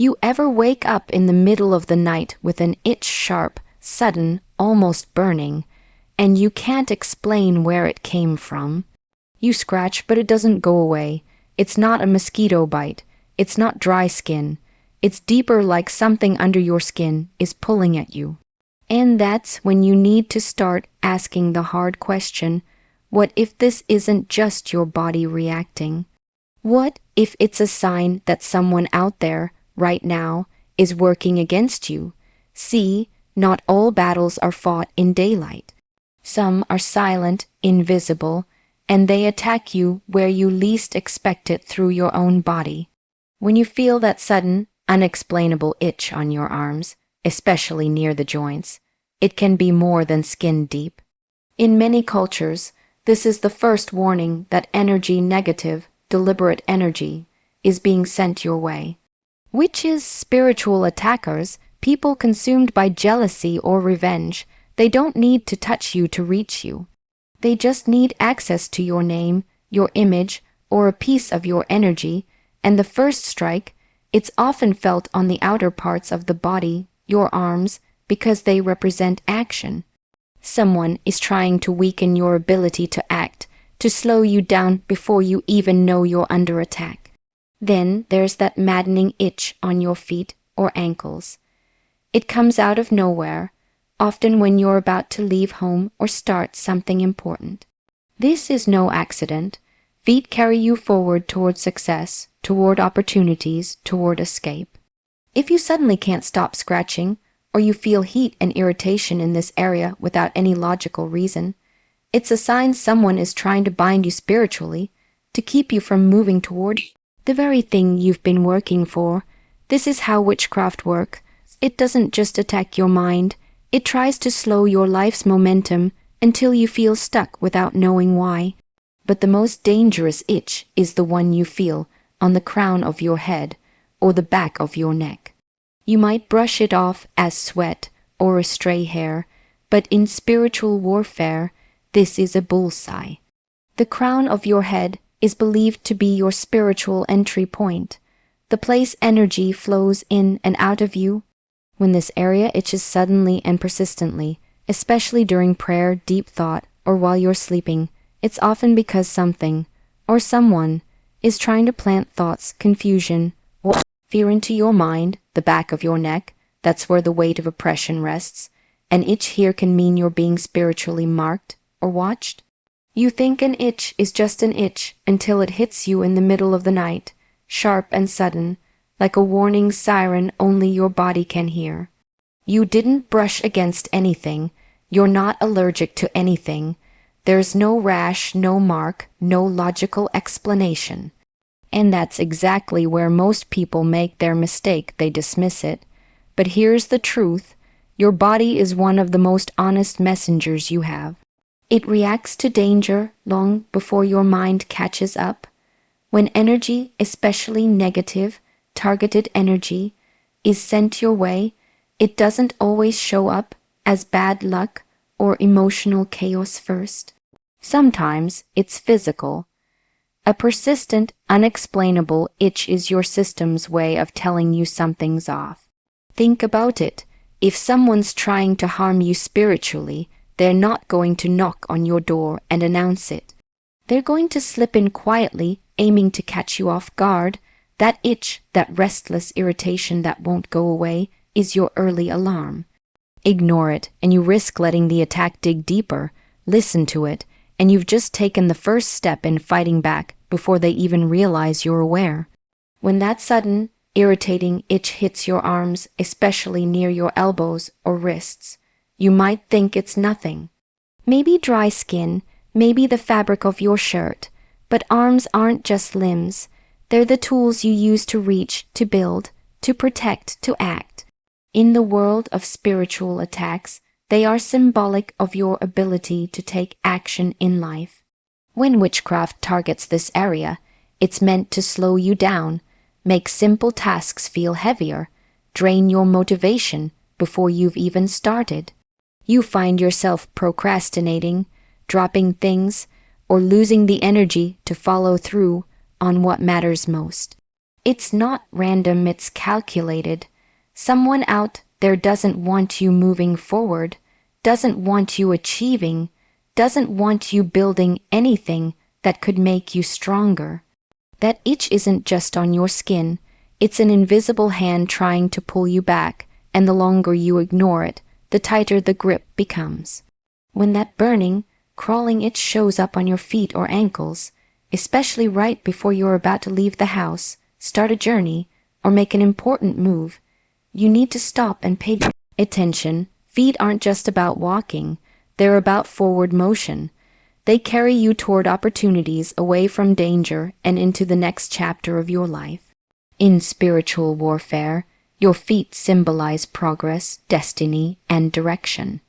You ever wake up in the middle of the night with an itch sharp, sudden, almost burning, and you can't explain where it came from? You scratch, but it doesn't go away. It's not a mosquito bite. It's not dry skin. It's deeper, like something under your skin is pulling at you. And that's when you need to start asking the hard question, what if this isn't just your body reacting? What if it's a sign that someone out there, right now, is working against you? See, not all battles are fought in daylight. Some are silent, invisible, and they attack you where you least expect it, through your own body. When you feel that sudden, unexplainable itch on your arms, especially near the joints, it can be more than skin deep. In many cultures, this is the first warning that energy, negative, deliberate energy, is being sent your way. Witches, spiritual attackers, people consumed by jealousy or revenge, they don't need to touch you to reach you. They just need access to your name, your image, or a piece of your energy, and the first strike, it's often felt on the outer parts of the body, your arms, because they represent action. Someone is trying to weaken your ability to act, to slow you down before you even know you're under attack. Then there's that maddening itch on your feet or ankles. It comes out of nowhere, often when you're about to leave home or start something important. This is no accident. Feet carry you forward toward success, toward opportunities, toward escape. If you suddenly can't stop scratching, or you feel heat and irritation in this area without any logical reason, it's a sign someone is trying to bind you spiritually, to keep you from moving toward the very thing you've been working for. This is how witchcraft works. It doesn't just attack your mind, it tries to slow your life's momentum until you feel stuck without knowing why. But the most dangerous itch is the one you feel on the crown of your head or the back of your neck. You might brush it off as sweat or a stray hair, but in spiritual warfare, this is a bullseye. The crown of your head is believed to be your spiritual entry point, the place energy flows in and out of you. When this area itches suddenly and persistently, especially during prayer, deep thought, or while you're sleeping, it's often because something, or someone, is trying to plant thoughts, confusion, or fear into your mind, the back of your neck. That's where the weight of oppression rests. An itch here can mean you're being spiritually marked or watched. You think an itch is just an itch until it hits you in the middle of the night, sharp and sudden, like a warning siren only your body can hear. You didn't brush against anything. You're not allergic to anything. There's no rash, no mark, no logical explanation. And that's exactly where most people make their mistake. They dismiss it. But here's the truth. Your body is one of the most honest messengers you have. It reacts to danger long before your mind catches up. When energy, especially negative, targeted energy, is sent your way, it doesn't always show up as bad luck or emotional chaos first. Sometimes it's physical. A persistent, unexplainable itch is your system's way of telling you something's off. Think about it. If someone's trying to harm you spiritually, they're not going to knock on your door and announce it. They're going to slip in quietly, aiming to catch you off guard. That itch, that restless irritation that won't go away, is your early alarm. Ignore it, and you risk letting the attack dig deeper. Listen to it, and you've just taken the first step in fighting back before they even realize you're aware. When that sudden, irritating itch hits your arms, especially near your elbows or wrists, you might think it's nothing. Maybe dry skin, maybe the fabric of your shirt, but arms aren't just limbs. They're the tools you use to reach, to build, to protect, to act. In the world of spiritual attacks, they are symbolic of your ability to take action in life. When witchcraft targets this area, it's meant to slow you down, make simple tasks feel heavier, drain your motivation before you've even started. You find yourself procrastinating, dropping things, or losing the energy to follow through on what matters most. It's not random, it's calculated. Someone out there doesn't want you moving forward, doesn't want you achieving, doesn't want you building anything that could make you stronger. That itch isn't just on your skin, it's an invisible hand trying to pull you back, and the longer you ignore it, the tighter the grip becomes. When that burning, crawling itch shows up on your feet or ankles, especially right before you're about to leave the house, start a journey, or make an important move, you need to stop and pay attention. Feet aren't just about walking, they're about forward motion. They carry you toward opportunities, away from danger, and into the next chapter of your life. In spiritual warfare, your feet symbolize progress, destiny, and direction.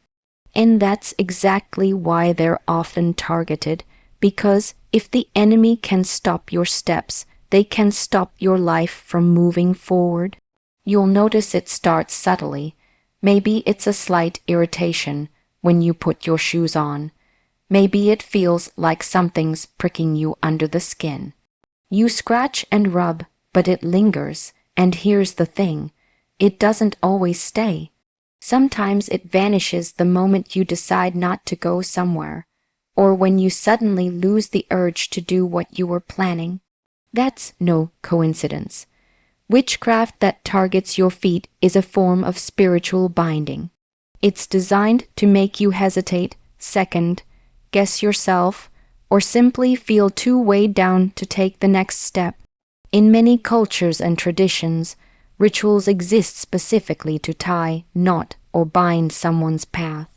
And that's exactly why they're often targeted, because if the enemy can stop your steps, they can stop your life from moving forward. You'll notice it starts subtly. Maybe it's a slight irritation when you put your shoes on. Maybe it feels like something's pricking you under the skin. You scratch and rub, but it lingers, and here's the thing, it doesn't always stay. Sometimes it vanishes the moment you decide not to go somewhere, or when you suddenly lose the urge to do what you were planning. That's no coincidence. Witchcraft that targets your feet is a form of spiritual binding. It's designed to make you hesitate, second, guess yourself, or simply feel too weighed down to take the next step. In many cultures and traditions, rituals exist specifically to tie, knot, or bind someone's path.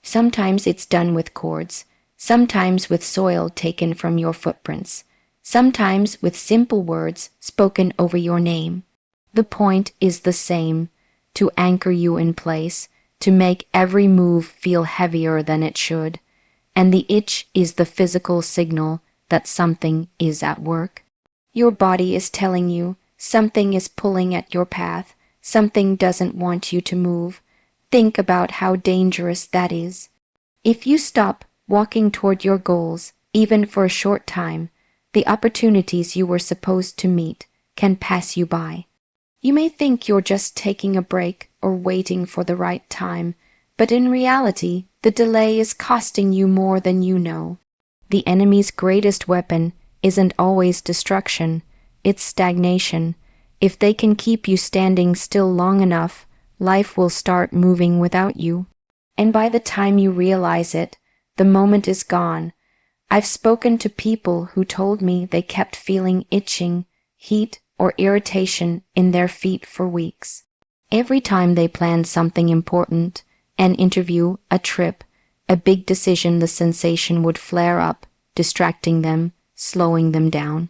Sometimes it's done with cords, sometimes with soil taken from your footprints, sometimes with simple words spoken over your name. The point is the same, to anchor you in place, to make every move feel heavier than it should, and the itch is the physical signal that something is at work. Your body is telling you something is pulling at your path, something doesn't want you to move. Think about how dangerous that is. If you stop walking toward your goals, even for a short time, the opportunities you were supposed to meet can pass you by. You may think you're just taking a break or waiting for the right time, but in reality, the delay is costing you more than you know. The enemy's greatest weapon isn't always destruction, it's stagnation. If they can keep you standing still long enough, life will start moving without you. And by the time you realize it, the moment is gone. I've spoken to people who told me they kept feeling itching, heat, or irritation in their feet for weeks. Every time they planned something important, an interview, a trip, a big decision, the sensation would flare up, distracting them, slowing them down.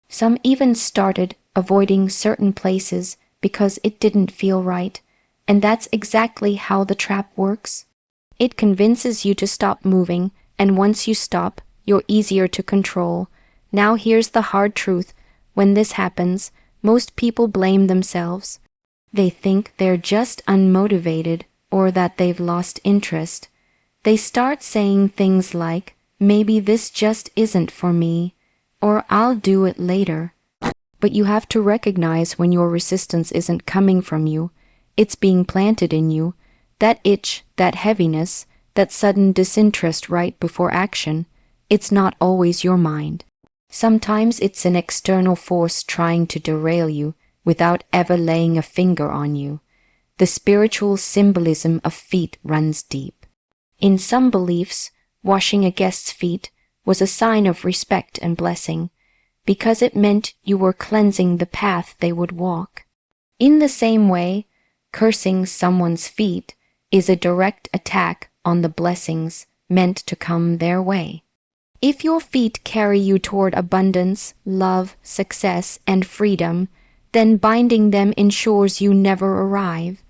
Some even started avoiding certain places because it didn't feel right, and that's exactly how the trap works. It convinces you to stop moving, and once you stop, you're easier to control. Now here's the hard truth. When this happens, most people blame themselves. They think they're just unmotivated or that they've lost interest. They start saying things like, maybe this just isn't for me, or I'll do it later. But you have to recognize when your resistance isn't coming from you, it's being planted in you. That itch, that heaviness, that sudden disinterest right before action, it's not always your mind. Sometimes it's an external force trying to derail you without ever laying a finger on you. The spiritual symbolism of feet runs deep. In some beliefs, washing a guest's feet was a sign of respect and blessing, because it meant you were cleansing the path they would walk. In the same way, cursing someone's feet is a direct attack on the blessings meant to come their way. If your feet carry you toward abundance, love, success, and freedom, then binding them ensures you never arrive.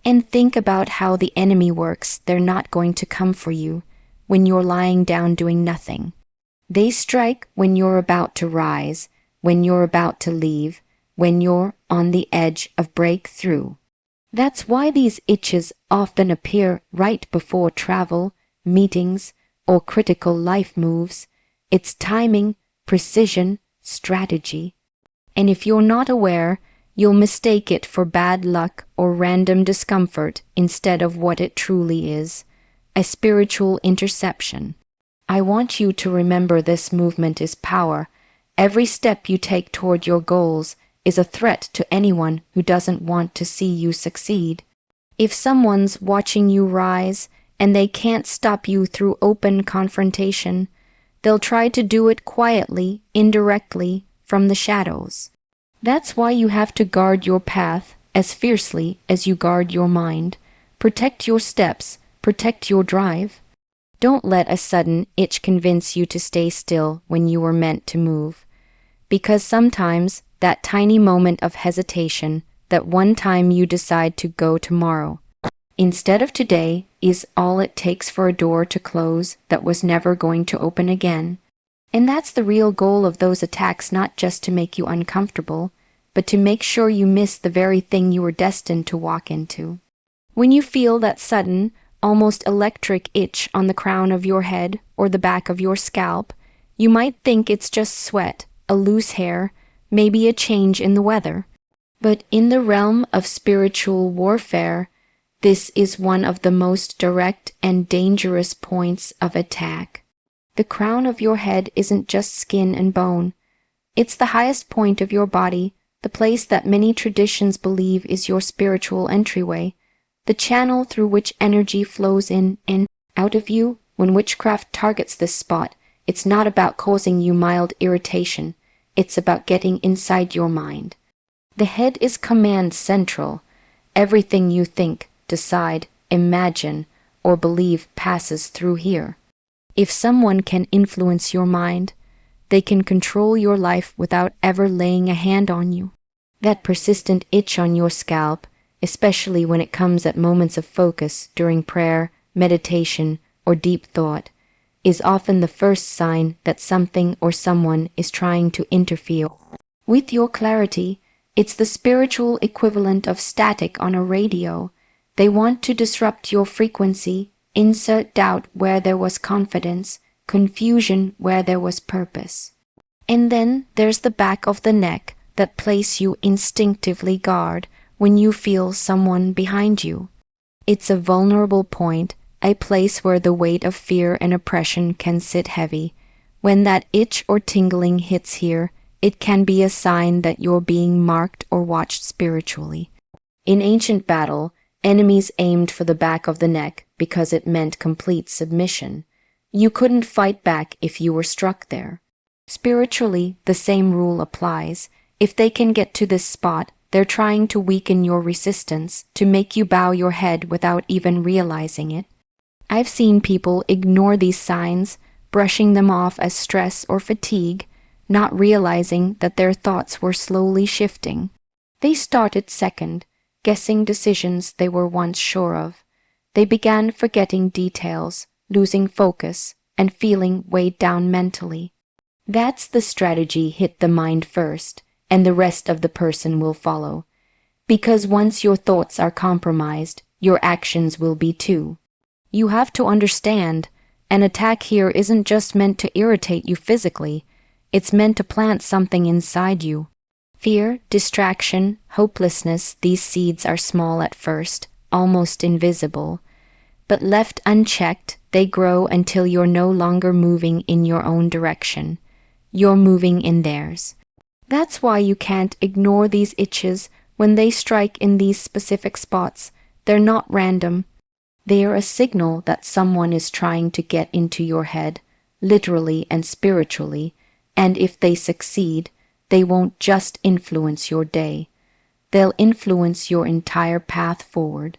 And think about how the enemy works. They're not going to come for you when you're lying down doing nothing. They strike when you're about to rise, when you're about to leave, when you're on the edge of breakthrough. That's why these itches often appear right before travel, meetings, or critical life moves. It's timing, precision, strategy. And if you're not aware, you'll mistake it for bad luck or random discomfort instead of what it truly is, a spiritual interception. I want you to remember this movement is power. Every step you take toward your goals is a threat to anyone who doesn't want to see you succeed. If someone's watching you rise and they can't stop you through open confrontation, they'll try to do it quietly, indirectly, from the shadows. That's why you have to guard your path as fiercely as you guard your mind. Protect your steps, protect your drive. Don't let a sudden itch convince you to stay still when you were meant to move. Because sometimes that tiny moment of hesitation, that one time you decide to go tomorrow, instead of today, is all it takes for a door to close that was never going to open again. And that's the real goal of those attacks, not just to make you uncomfortable, but to make sure you miss the very thing you were destined to walk into. When you feel that sudden, almost electric itch on the crown of your head or the back of your scalp, you might think it's just sweat, a loose hair, maybe a change in the weather. But in the realm of spiritual warfare, this is one of the most direct and dangerous points of attack. The crown of your head isn't just skin and bone. It's the highest point of your body, the place that many traditions believe is your spiritual entryway, the channel through which energy flows in and out of you. When witchcraft targets this spot, it's not about causing you mild irritation. It's about getting inside your mind. The head is command central. Everything you think, decide, imagine, or believe passes through here. If someone can influence your mind, they can control your life without ever laying a hand on you. That persistent itch on your scalp, especially when it comes at moments of focus during prayer, meditation, or deep thought, is often the first sign that something or someone is trying to interfere with your clarity. It's the spiritual equivalent of static on a radio. They want to disrupt your frequency, insert doubt where there was confidence, confusion where there was purpose. And then there's the back of the neck, that place you instinctively guard when you feel someone behind you. It's a vulnerable point, a place where the weight of fear and oppression can sit heavy. When that itch or tingling hits here, it can be a sign that you're being marked or watched spiritually. In ancient battle, enemies aimed for the back of the neck because it meant complete submission. You couldn't fight back if you were struck there. Spiritually, the same rule applies. If they can get to this spot, they're trying to weaken your resistance, to make you bow your head without even realizing it. I've seen people ignore these signs, brushing them off as stress or fatigue, not realizing that their thoughts were slowly shifting. They started second, guessing decisions they were once sure of. They began forgetting details, losing focus, and feeling weighed down mentally. That's the strategy: hit the mind first, and the rest of the person will follow. Because once your thoughts are compromised, your actions will be too. You have to understand, an attack here isn't just meant to irritate you physically, it's meant to plant something inside you. Fear, distraction, hopelessness, these seeds are small at first, almost invisible. But left unchecked, they grow until you're no longer moving in your own direction. You're moving in theirs. That's why you can't ignore these itches when they strike in these specific spots. They're not random. They are a signal that someone is trying to get into your head, literally and spiritually, and if they succeed, they won't just influence your day. They'll influence your entire path forward.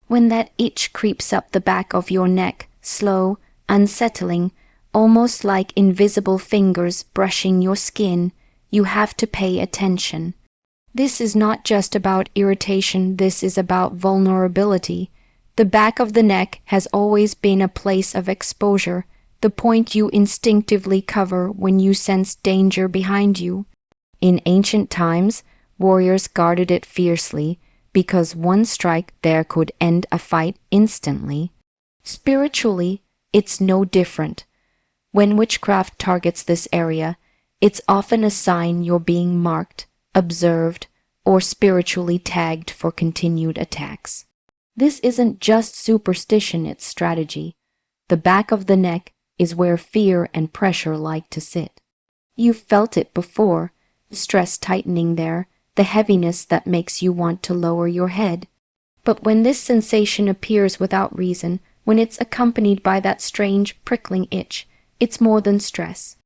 When that itch creeps up the back of your neck, slow, unsettling, almost like invisible fingers brushing your skin, you have to pay attention. This is not just about irritation, this is about vulnerability. The back of the neck has always been a place of exposure, the point you instinctively cover when you sense danger behind you. In ancient times, warriors guarded it fiercely, because one strike there could end a fight instantly. Spiritually, it's no different. When witchcraft targets this area, it's often a sign you're being marked, observed, or spiritually tagged for continued attacks. This isn't just superstition, it's strategy. The back of the neck is where fear and pressure like to sit. You've felt it before, the stress tightening there, the heaviness that makes you want to lower your head. But when this sensation appears without reason, when it's accompanied by that strange prickling itch, it's more than stress.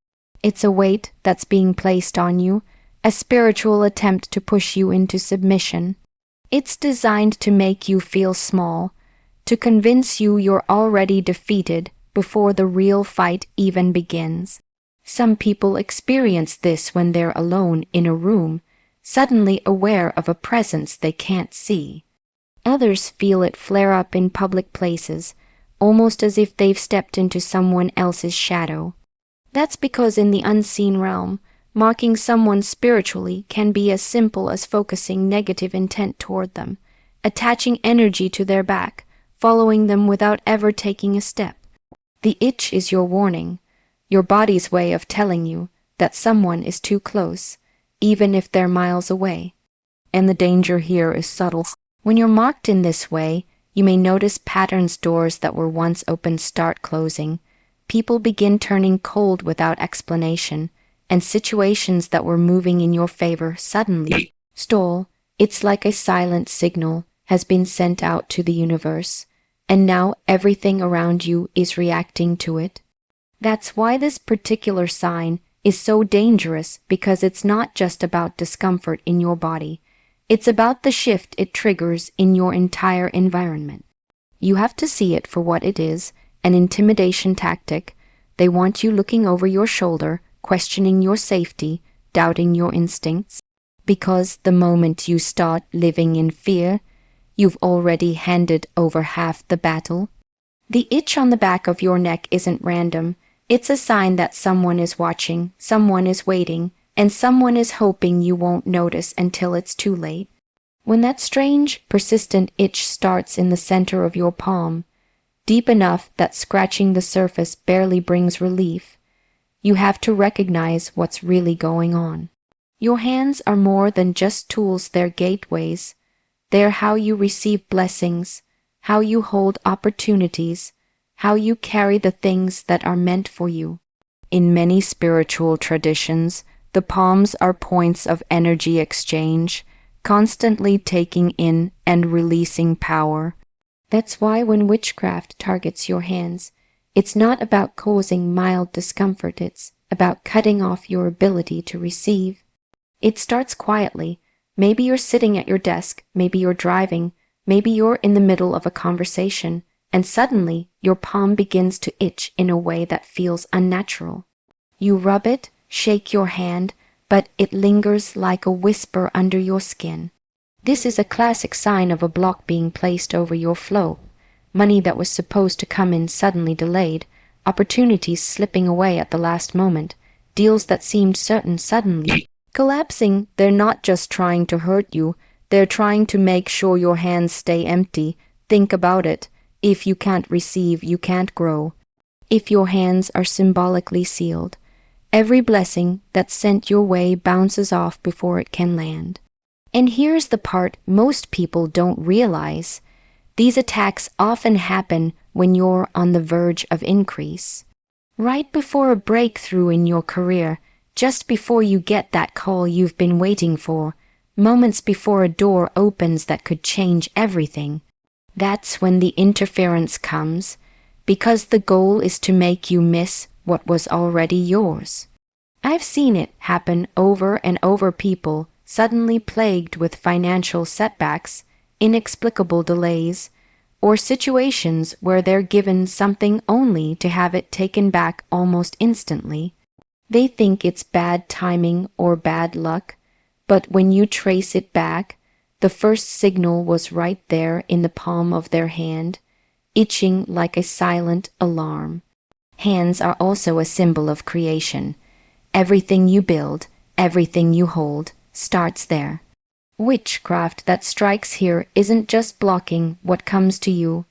It's a weight that's being placed on you, a spiritual attempt to push you into submission. It's designed to make you feel small, to convince you you're already defeated before the real fight even begins. Some people experience this when they're alone in a room, suddenly aware of a presence they can't see. Others feel it flare up in public places, almost as if they've stepped into someone else's shadow. That's because in the unseen realm, marking someone spiritually can be as simple as focusing negative intent toward them, attaching energy to their back, following them without ever taking a step. The itch is your warning, your body's way of telling you that someone is too close, even if they're miles away. And the danger here is subtle. When you're marked in this way, you may notice patterns. Doors that were once open start closing. People begin turning cold without explanation, and situations that were moving in your favor suddenly stall. It's like a silent signal has been sent out to the universe, and now everything around you is reacting to it. That's why this particular sign is so dangerous, because it's not just about discomfort in your body. It's about the shift it triggers in your entire environment. You have to see it for what it is, an intimidation tactic. They want you looking over your shoulder, questioning your safety, doubting your instincts. Because the moment you start living in fear, you've already handed over half the battle. The itch on the back of your neck isn't random. It's a sign that someone is watching, someone is waiting, and someone is hoping you won't notice until it's too late. When that strange, persistent itch starts in the center of your palm, deep enough that scratching the surface barely brings relief, you have to recognize what's really going on. Your hands are more than just tools, they're gateways. They're how you receive blessings, how you hold opportunities, how you carry the things that are meant for you. In many spiritual traditions, the palms are points of energy exchange, constantly taking in and releasing power. That's why when witchcraft targets your hands, it's not about causing mild discomfort, it's about cutting off your ability to receive. It starts quietly. Maybe you're sitting at your desk, maybe you're driving, maybe you're in the middle of a conversation, and suddenly your palm begins to itch in a way that feels unnatural. You rub it, shake your hand, but it lingers like a whisper under your skin. This is a classic sign of a block being placed over your flow. Money that was supposed to come in suddenly delayed, opportunities slipping away at the last moment, deals that seemed certain suddenly collapsing. They're not just trying to hurt you, they're trying to make sure your hands stay empty. Think about it. If you can't receive, you can't grow. If your hands are symbolically sealed, every blessing that's sent your way bounces off before it can land. And here's the part most people don't realize. These attacks often happen when you're on the verge of increase. Right before a breakthrough in your career, just before you get that call you've been waiting for, moments before a door opens that could change everything. That's when the interference comes, because the goal is to make you miss what was already yours. I've seen it happen over and over. People suddenly plagued with financial setbacks, inexplicable delays, or situations where they're given something only to have it taken back almost instantly. They think it's bad timing or bad luck, but when you trace it back, the first signal was right there in the palm of their hand, itching like a silent alarm. Hands are also a symbol of creation. Everything you build, everything you hold, starts there. Witchcraft that strikes here isn't just blocking what comes to you,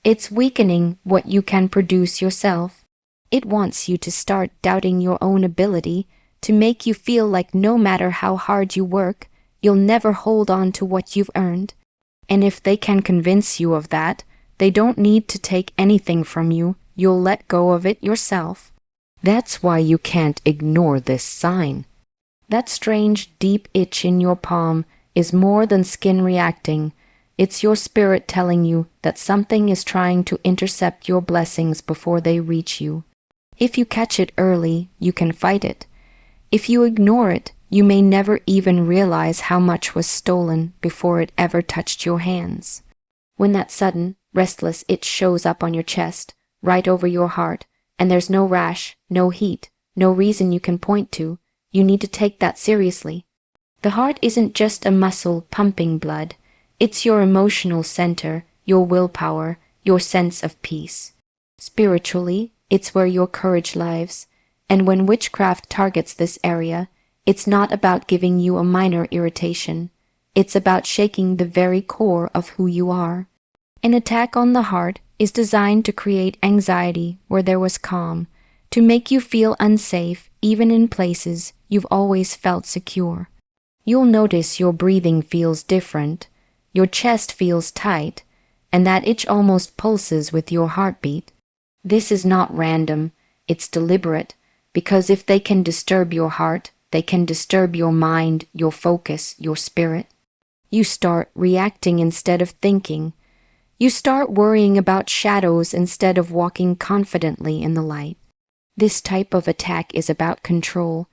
it's weakening what you can produce yourself. It wants you to start doubting your own ability, to make you feel like no matter how hard you work, you'll never hold on to what you've earned. And if they can convince you of that, they don't need to take anything from you, you'll let go of it yourself. That's why you can't ignore this sign. That strange, deep itch in your palm is more than skin reacting. It's your spirit telling you that something is trying to intercept your blessings before they reach you. If you catch it early, you can fight it. If you ignore it, you may never even realize how much was stolen before it ever touched your hands. When that sudden, restless itch shows up on your chest, right over your heart, and there's no rash, no heat, no reason you can point to, you need to take that seriously. The heart isn't just a muscle pumping blood. It's your emotional center, your willpower, your sense of peace. Spiritually, it's where your courage lives. And when witchcraft targets this area, it's not about giving you a minor irritation. It's about shaking the very core of who you are. An attack on the heart is designed to create anxiety where there was calm, to make you feel unsafe even in places you've always felt secure. You'll notice your breathing feels different, your chest feels tight, and that itch almost pulses with your heartbeat. This is not random, it's deliberate, because if they can disturb your heart, they can disturb your mind, your focus, your spirit. You start reacting instead of thinking. You start worrying about shadows instead of walking confidently in the light. This type of attack is about control.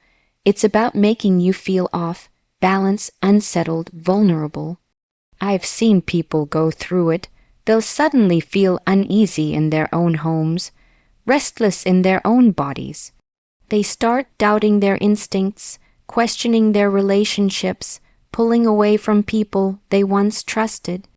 It's about making you feel off, balance, unsettled, vulnerable. I've seen people go through it. They'll suddenly feel uneasy in their own homes, restless in their own bodies. They start doubting their instincts, questioning their relationships, pulling away from people they once trusted,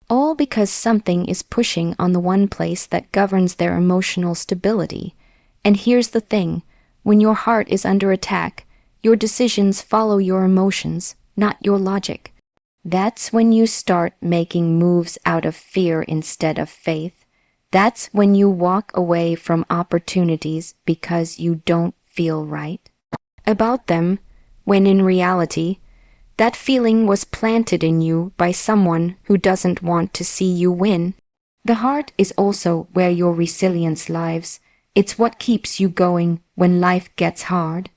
all because something is pushing on the one place that governs their emotional stability. And here's the thing, when your heart is under attack, your decisions follow your emotions, not your logic. That's when you start making moves out of fear instead of faith. That's when you walk away from opportunities because you don't feel right about them, when in reality, that feeling was planted in you by someone who doesn't want to see you win. The heart is also where your resilience lives. It's what keeps you going when life gets hard.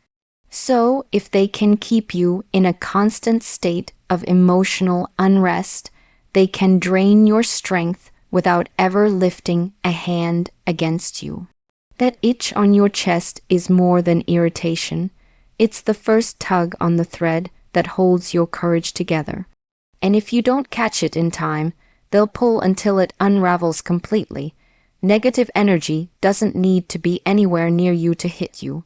So, if they can keep you in a constant state of emotional unrest, they can drain your strength without ever lifting a hand against you. That itch on your chest is more than irritation. It's the first tug on the thread that holds your courage together. And if you don't catch it in time, they'll pull until it unravels completely. Negative energy doesn't need to be anywhere near you to hit you.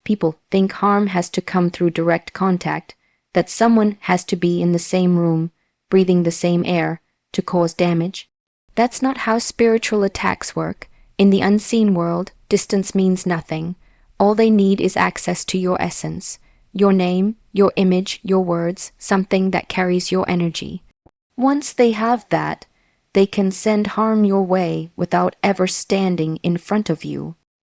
People think harm has to come through direct contact, that someone has to be in the same room, breathing the same air, to cause damage. That's not how spiritual attacks work. In the unseen world, distance means nothing. All they need is access to your essence, your name, your image, your words, something that carries your energy. Once they have that, they can send harm your way without ever standing in front of you.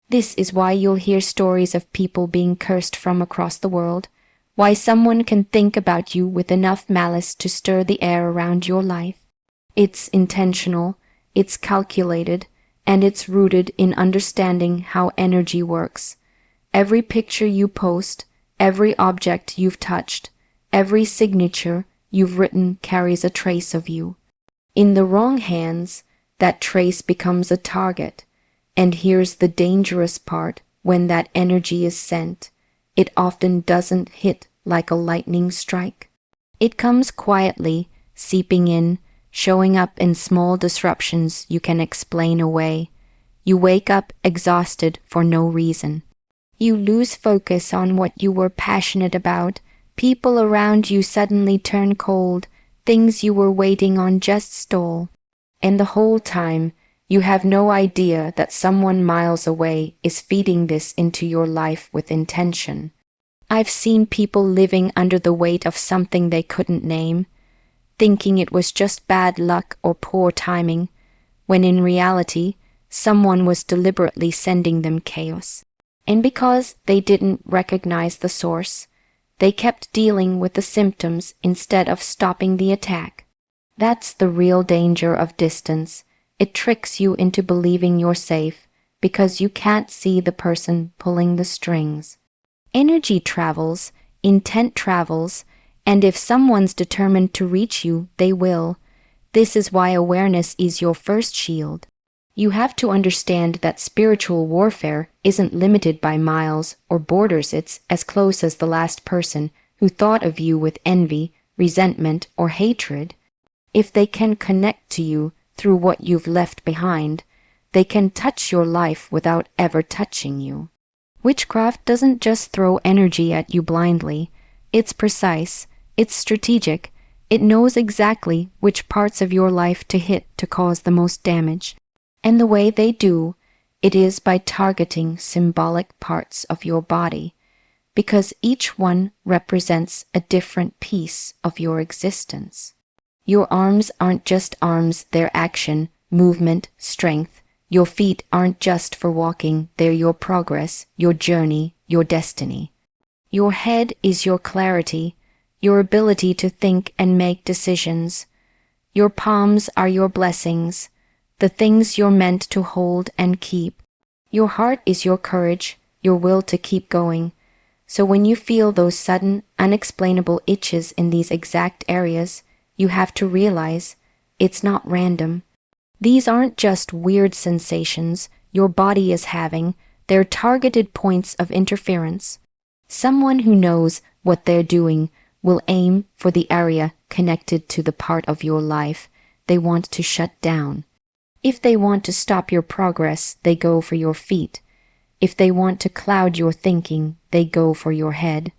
This is why you'll hear stories of people being cursed from across the world, why someone can think about you with enough malice to stir the air around your life. It's intentional, it's calculated, and it's rooted in understanding how energy works. Every picture you post, every object you've touched, every signature you've written carries a trace of you. In the wrong hands, that trace becomes a target. And here's the dangerous part: when that energy is sent, it often doesn't hit like a lightning strike. It comes quietly, seeping in, showing up in small disruptions you can explain away. You wake up exhausted for no reason. You lose focus on what you were passionate about. People around you suddenly turn cold. Things you were waiting on just stall. And the whole time, you have no idea that someone miles away is feeding this into your life with intention. I've seen people living under the weight of something they couldn't name, thinking it was just bad luck or poor timing, when in reality, someone was deliberately sending them chaos. And because they didn't recognize the source, they kept dealing with the symptoms instead of stopping the attack. That's the real danger of distance. It tricks you into believing you're safe because you can't see the person pulling the strings. Energy travels, intent travels, and if someone's determined to reach you, they will. This is why awareness is your first shield. You have to understand that spiritual warfare isn't limited by miles or borders. It's as close as the last person who thought of you with envy, resentment, or hatred. If they can connect to you through what you've left behind, they can touch your life without ever touching you. Witchcraft doesn't just throw energy at you blindly. It's precise, it's strategic, it knows exactly which parts of your life to hit to cause the most damage. And the way they do, it is by targeting symbolic parts of your body, because each one represents a different piece of your existence. Your arms aren't just arms, they're action, movement, strength. Your feet aren't just for walking, they're your progress, your journey, your destiny. Your head is your clarity, your ability to think and make decisions. Your palms are your blessings, the things you're meant to hold and keep. Your heart is your courage, your will to keep going. So when you feel those sudden, unexplainable itches in these exact areas, you have to realize it's not random. These aren't just weird sensations your body is having, they're targeted points of interference. Someone who knows what they're doing will aim for the area connected to the part of your life they want to shut down. If they want to stop your progress, they go for your feet. If they want to cloud your thinking, they go for your head.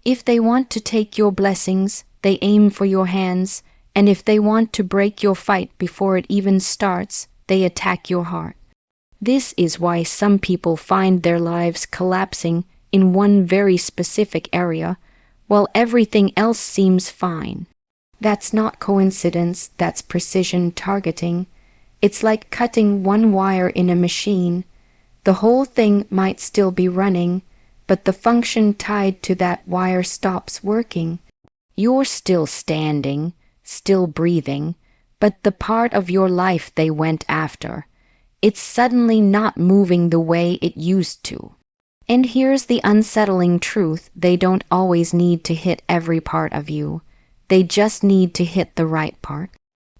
If they want to take your blessings, they aim for your hands. And if they want to break your fight before it even starts, they attack your heart. This is why some people find their lives collapsing in one very specific area, while everything else seems fine. That's not coincidence, that's precision targeting. It's like cutting one wire in a machine. The whole thing might still be running, but the function tied to that wire stops working. You're still standing, still breathing, but the part of your life they went after, it's suddenly not moving the way it used to. And here's the unsettling truth, they don't always need to hit every part of you. They just need to hit the right part.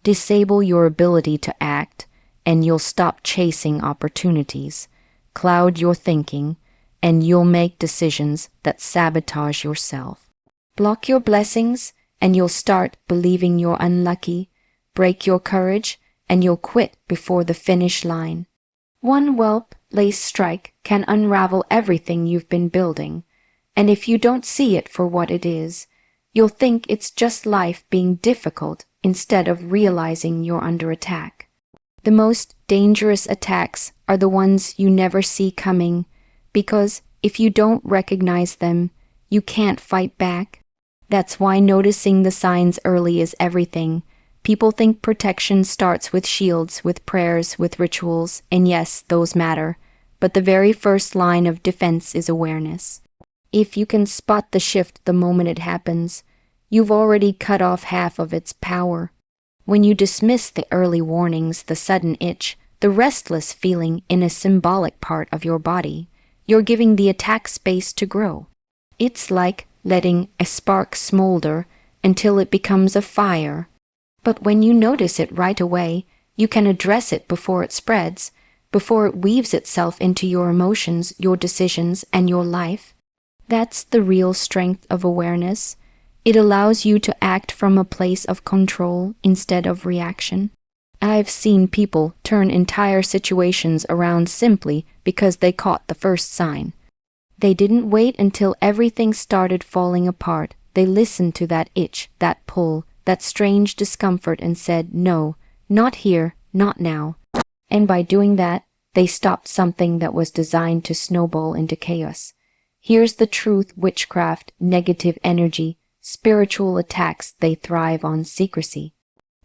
Disable your ability to act, and you'll stop chasing opportunities. Cloud your thinking, and you'll make decisions that sabotage yourself. Block your blessings, and you'll start believing you're unlucky. Break your courage, and you'll quit before the finish line. One lace strike can unravel everything you've been building, and if you don't see it for what it is, you'll think it's just life being difficult instead of realizing you're under attack. The most dangerous attacks are the ones you never see coming, because if you don't recognize them, you can't fight back. That's why noticing the signs early is everything. People think protection starts with shields, with prayers, with rituals, and yes, those matter, but the very first line of defense is awareness. If you can spot the shift the moment it happens, you've already cut off half of its power. When you dismiss the early warnings, the sudden itch, the restless feeling in a symbolic part of your body, you're giving the attack space to grow. It's like letting a spark smolder until it becomes a fire. But when you notice it right away, you can address it before it spreads, before it weaves itself into your emotions, your decisions, and your life. That's the real strength of awareness. It allows you to act from a place of control instead of reaction. I've seen people turn entire situations around simply because they caught the first sign. They didn't wait until everything started falling apart. They listened to that itch, that pull, that strange discomfort and said, no, not here, not now. And by doing that, they stopped something that was designed to snowball into chaos. Here's the truth: witchcraft, negative energy, spiritual attacks, they thrive on secrecy.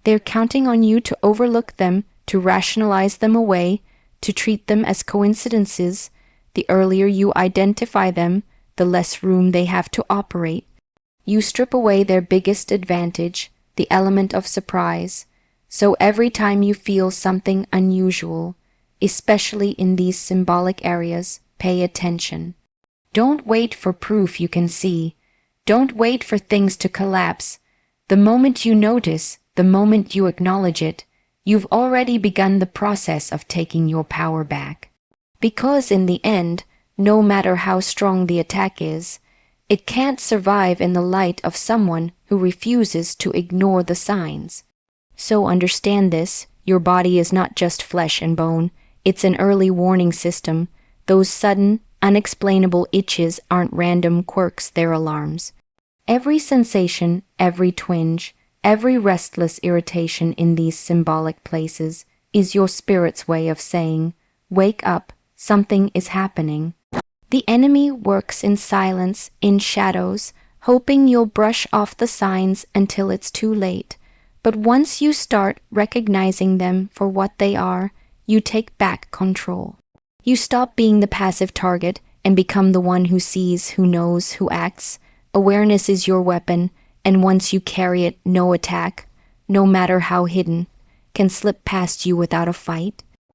They're counting on you to overlook them, to rationalize them away, to treat them as coincidences. The earlier you identify them, the less room they have to operate. You strip away their biggest advantage, the element of surprise. So every time you feel something unusual, especially in these symbolic areas, pay attention. Don't wait for proof you can see. Don't wait for things to collapse. The moment you notice, the moment you acknowledge it, you've already begun the process of taking your power back. Because in the end, no matter how strong the attack is, it can't survive in the light of someone who refuses to ignore the signs. So understand this, your body is not just flesh and bone, it's an early warning system. Those sudden, unexplainable itches aren't random quirks, they're alarms. Every sensation, every twinge, every restless irritation in these symbolic places is your spirit's way of saying, wake up, something is happening. The enemy works in silence, in shadows, hoping you'll brush off the signs until it's too late. But once you start recognizing them for what they are, you take back control. You stop being the passive target and become the one who sees, who knows, who acts. Awareness is your weapon, and once you carry it, no attack, no matter how hidden, can slip past you without a fight.